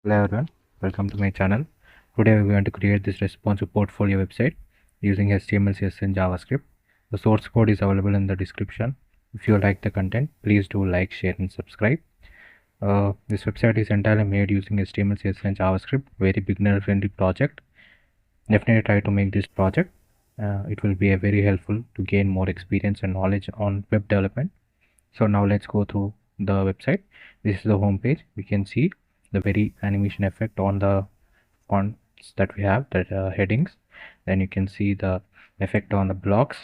Hello everyone, welcome to my channel. Today we're going to create this responsive portfolio website using HTML, CSS and JavaScript. The source code is available in the description. If you like the content, please do like, share and subscribe. This website is entirely made using HTML, CSS and JavaScript. Very beginner friendly project. Definitely try to make this project. It will be very helpful to gain more experience and knowledge on web development. So now let's go through the website. This is the home page. We can see the very animation effect on the fonts that we have, that headings. Then you can see the effect on the blocks.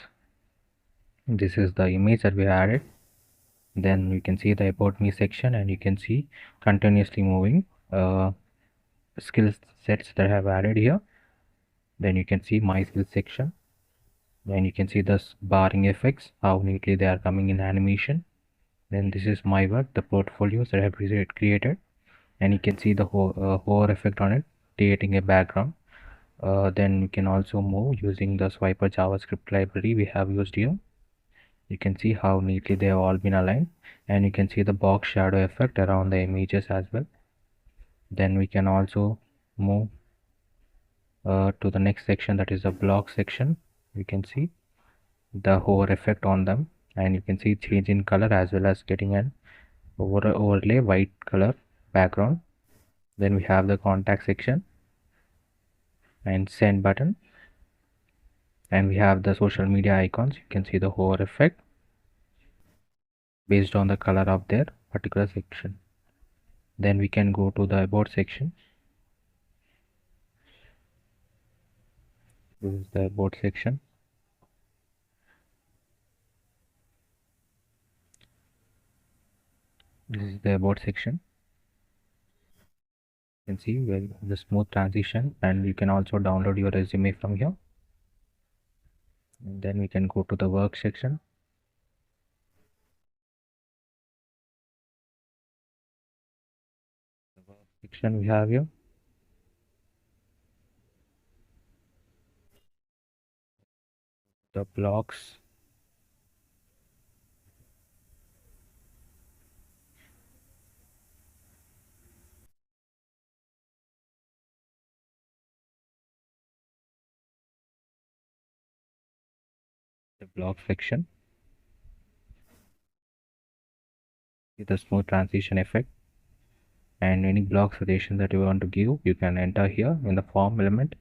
This is the image that we added. Then you can see the about me section, and you can see continuously moving skill sets that I have added here. Then you can see my skill section. Then you can see the barring effects, how neatly they are coming in animation. Then this is my work, the portfolios that I have created, and you can see the hover effect on it, creating a background. Then we can also move using the swiper JavaScript library we have used here. You can see how neatly they have all been aligned, and you can see the box shadow effect around the images as well. Then we can also move to the next section, that is the block section. You can see the hover effect on them, and you can see change in color as well as getting an overlay white color background. Then we have the contact section and send button, and we have the social media icons. You can see the hover effect based on the color of their particular section. Then we can go to the about section. This is the about section. This is the about section. You can see the smooth transition, and you can also download your resume from here. And then we can go to the work section. The work section we have here. The blocks. The block section. See the smooth transition effect. And any block suggestion that you want to give, you can enter here in the form element.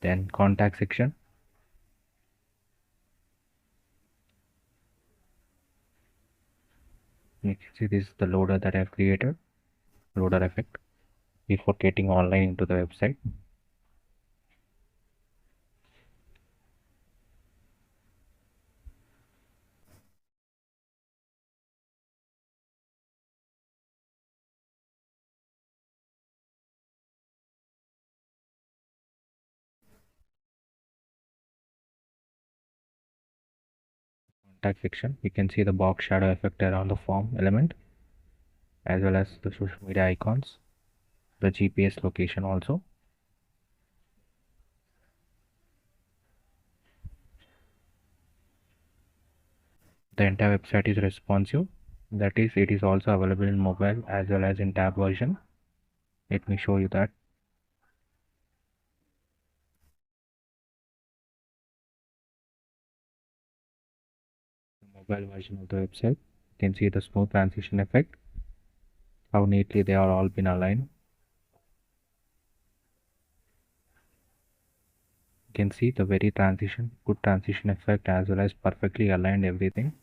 Then contact section. You can see this is the loader that I have created, loader effect, before getting online into the website. Contact section, you can see the box shadow effect around the form element, as well as the social media icons, the GPS location also. The entire website is responsive, that is, it is also available in mobile as well as in tab version. Let me show you that. The mobile version of the website, you can see the smooth transition effect, how neatly they are all been aligned. You can see the very good transition effect, as well as perfectly aligned everything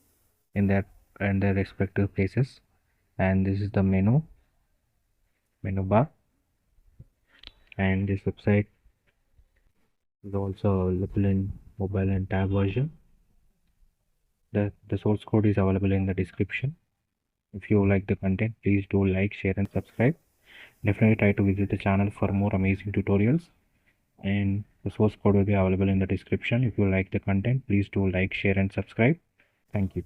in their respective places. And this is the menu bar, and this website is also available in mobile and tab version. The source code is available in the description. If you like the content, please do like, share and subscribe. Definitely try to visit the channel for more amazing tutorials, and the source code will be available in the description. If you like the content, please do like, share and subscribe. Thank you.